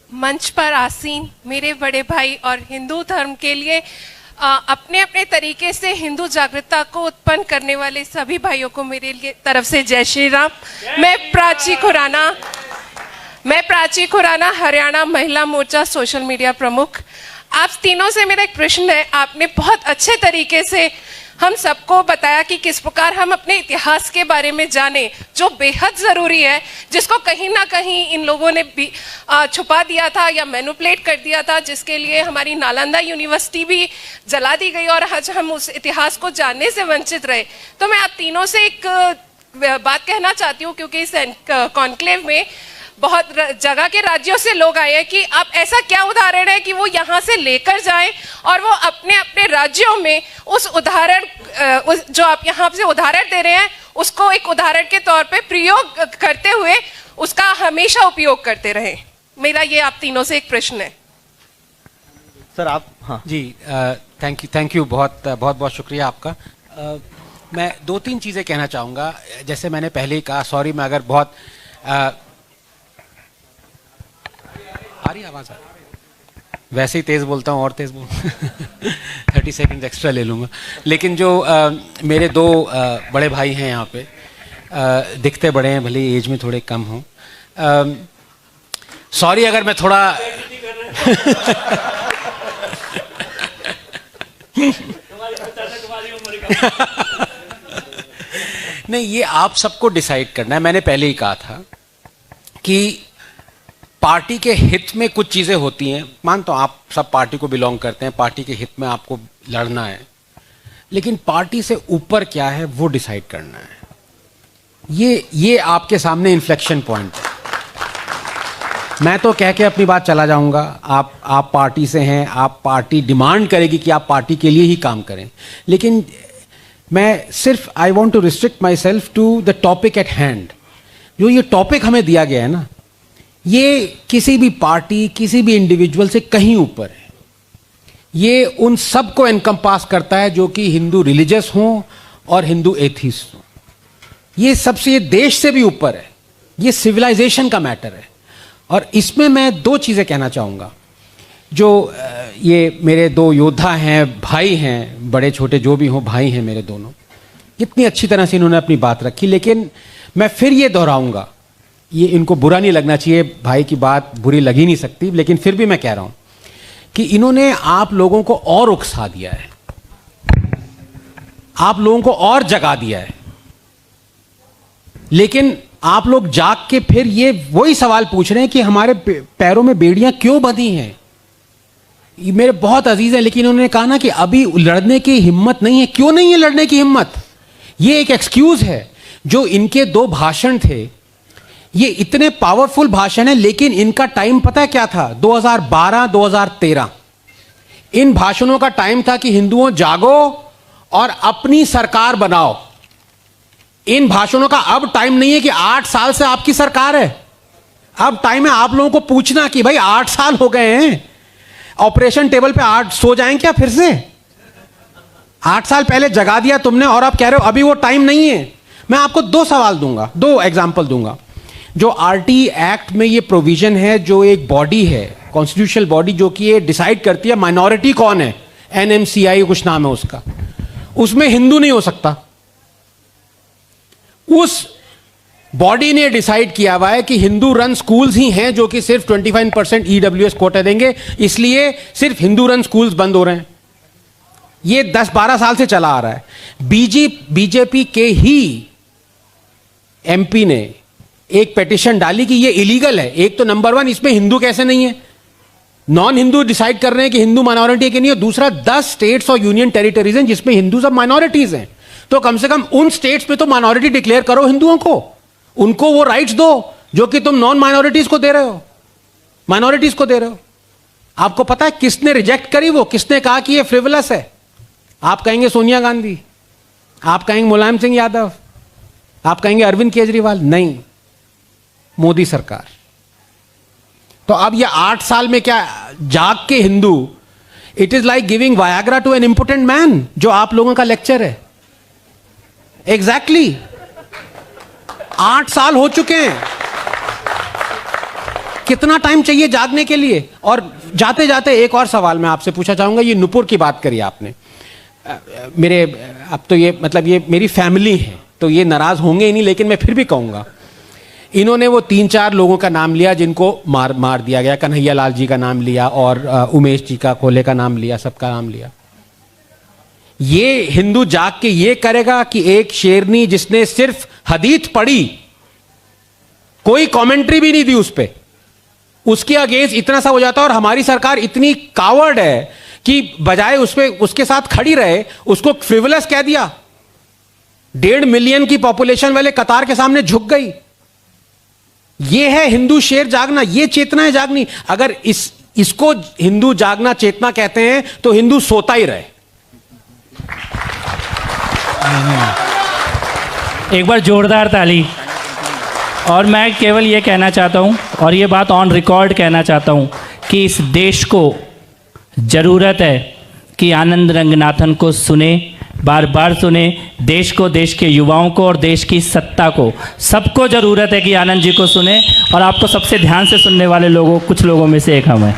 मंच पर आसीन मेरे बड़े भाई और हिंदू धर्म के लिए अपने अपने तरीके से हिंदू जागरूकता को उत्पन्न करने वाले सभी भाइयों को मेरे लिए तरफ से जय श्री राम। मैं प्राची खुराना हरियाणा महिला मोर्चा सोशल मीडिया प्रमुख। आप तीनों से मेरा एक प्रश्न है। आपने बहुत अच्छे तरीके से हम सबको बताया कि किस प्रकार हम अपने इतिहास के बारे में जाने, जो बेहद ज़रूरी है, जिसको कहीं ना कहीं इन लोगों ने भी छुपा दिया था या मैनिपुलेट कर दिया था, जिसके लिए हमारी नालंदा यूनिवर्सिटी भी जला दी गई और आज हम उस इतिहास को जानने से वंचित रहे। तो मैं आप तीनों से एक बात कहना चाहती हूँ, क्योंकि इस कॉन्क्लेव में बहुत जगह के राज्यों से लोग आए हैं कि आप ऐसा क्या उदाहरण है कि वो यहाँ से लेकर जाएं और वो अपने अपने राज्यों में उस उदाहरण जो आप यहाँ से उदाहरण दे रहे हैं उसको एक उदाहरण के तौर पे प्रयोग करते हुए उसका हमेशा उपयोग करते रहें। मेरा ये आप तीनों से एक प्रश्न है। सर आप। हाँ जी, थैंक यू बहुत शुक्रिया आपका। मैं दो तीन चीज़ें कहना चाहूँगा। जैसे मैंने पहले ही कहा, सॉरी मैं अगर बहुत आ रही आवाज़ वैसे ही तेज़ बोलता हूँ और तेज़ बोल 30 सेकंड एक्स्ट्रा ले लूँगा। लेकिन जो मेरे दो बड़े भाई हैं यहाँ पे, दिखते बड़े हैं भले एज में थोड़े कम हों। सॉरी अगर मैं थोड़ा नहीं, ये आप सबको डिसाइड करना है। मैंने पहले ही कहा था कि पार्टी के हित में कुछ चीज़ें होती हैं। मानता हूँ आप सब पार्टी को बिलोंग करते हैं, पार्टी के हित में आपको लड़ना है, लेकिन पार्टी से ऊपर क्या है वो डिसाइड करना है। ये आपके सामने इन्फ्लेक्शन पॉइंट है। मैं तो कह के अपनी बात चला जाऊंगा। आप पार्टी से हैं, आप पार्टी डिमांड करेगी कि आप पार्टी के लिए ही काम करें, लेकिन मैं सिर्फ I want to restrict myself to the topic at hand. जो ये टॉपिक हमें दिया गया है ना, ये किसी भी पार्टी, किसी भी इंडिविजुअल से कहीं ऊपर है। ये उन सब को एनकम्पास करता है जो कि हिंदू रिलीजियस हों और हिंदू एथीस्ट हों। ये सबसे, ये देश से भी ऊपर है। ये सिविलाइजेशन का मैटर है। और इसमें मैं दो चीज़ें कहना चाहूँगा। जो ये मेरे दो योद्धा हैं, भाई हैं, बड़े छोटे जो भी हों, भाई हैं मेरे दोनों, इतनी अच्छी तरह से इन्होंने अपनी बात रखी। लेकिन मैं फिर ये दोहराऊंगा, ये इनको बुरा नहीं लगना चाहिए, भाई की बात बुरी लग ही नहीं सकती, लेकिन फिर भी मैं कह रहा हूं कि इन्होंने आप लोगों को और उकसा दिया है, आप लोगों को और जगा दिया है। लेकिन आप लोग जाग के फिर ये वही सवाल पूछ रहे हैं कि हमारे पैरों में बेड़ियां क्यों बंधी हैं। ये मेरे बहुत अजीज है, लेकिन उन्होंने कहा ना कि अभी लड़ने की हिम्मत नहीं है। क्यों नहीं है लड़ने की हिम्मत? ये एक एक्सक्यूज है। जो इनके दो भाषण थे, ये इतने पावरफुल भाषण है, लेकिन इनका टाइम पता है क्या था? 2012-2013। इन भाषणों का टाइम था कि हिंदुओं जागो और अपनी सरकार बनाओ। इन भाषणों का अब टाइम नहीं है कि 8 साल से आपकी सरकार है। अब टाइम है आप लोगों को पूछना कि भाई 8 साल हो गए हैं, ऑपरेशन टेबल पे 8 सो जाएं क्या फिर से? 8 साल पहले जगा दिया तुमने और आप कह रहे हो अभी वो टाइम नहीं है। मैं आपको दो सवाल दूंगा, दो एग्जाम्पल दूंगा। जो आरटी एक्ट में ये प्रोविजन है, जो एक बॉडी है, कॉन्स्टिट्यूशनल बॉडी, जो कि ये डिसाइड करती है माइनॉरिटी कौन है, एनएमसीआई कुछ नाम है उसका, उसमें हिंदू नहीं हो सकता। उस बॉडी ने डिसाइड किया हुआ है कि हिंदू रन स्कूल्स ही हैं जो कि सिर्फ 25% ईडब्ल्यूएस कोटा देंगे, इसलिए सिर्फ हिंदू रन स्कूल्स बंद हो रहे हैं। ये 10-12 साल से चला आ रहा है। बीजेपी के ही एमपी ने एक पिटीशन डाली कि ये इलीगल है। एक तो नंबर 1, इसमें हिंदू कैसे नहीं है? नॉन हिंदू डिसाइड कर रहे हैं कि हिंदू माइनॉरिटी है कि नहीं है। दूसरा, 10 स्टेट्स और यूनियन टेरिटरीज हैं जिसमें हिंदू सब माइनॉरिटीज हैं। तो कम से कम उन स्टेट्स में तो माइनॉरिटी डिक्लेयर करो हिंदुओं को, उनको वो राइट्स दो जो कि तुम नॉन माइनॉरिटीज को दे रहे हो, माइनॉरिटीज को दे रहे हो। आपको पता है किसने रिजेक्ट करी? वो किसने कहा कि ये फ्रिवलस है? आप कहेंगे सोनिया गांधी, आप कहेंगे मुलायम सिंह यादव, आप कहेंगे अरविंद केजरीवाल। नहीं, मोदी सरकार। तो अब ये 8 साल में क्या जाग के Hindu, it is like giving Viagra to an important man, जो आप लोगों का लेक्चर है। एग्जैक्टली 8 साल हो चुके हैं। कितना टाइम चाहिए जागने के लिए? और जाते जाते एक और सवाल मैं आपसे पूछना चाहूंगा, ये नुपुर की बात करी आपने, मेरे अब तो ये मतलब ये मेरी फैमिली है तो ये नाराज होंगे ही नहीं, लेकिन मैं फिर भी कहूंगा, इन्होंने वो 3-4 लोगों का नाम लिया जिनको मार दिया गया, कन्हैया लाल जी का नाम लिया और उमेश जी का, कोल्हे का नाम लिया, सबका नाम लिया। ये हिंदू जाग के ये करेगा कि एक शेरनी जिसने सिर्फ हदीत पढ़ी, कोई कमेंट्री भी नहीं दी उस पे, उसके अगेंस्ट इतना सा हो जाता है? और हमारी सरकार इतनी कावर्ड है कि बजाय उस पे उसके साथ खड़ी रहे, उसको फ्रिवलस कह दिया। 1.5 मिलियन की पॉपुलेशन वाले कतार के सामने झुक गई। ये है हिंदू शेर जागना, ये चेतना है जागनी। अगर इसको हिंदू जागना चेतना कहते हैं तो हिंदू सोता ही रहे। एक बार जोरदार ताली। और मैं केवल ये कहना चाहता हूँ, और ये बात ऑन रिकॉर्ड कहना चाहता हूँ, कि इस देश को ज़रूरत है कि आनंद रंगनाथन को सुने, बार बार सुने। देश को, देश के युवाओं को और देश की सत्ता को, सबको ज़रूरत है कि आनंद जी को सुने। और आपको सबसे ध्यान से सुनने वाले लोगों, कुछ लोगों में से एक हम हैं।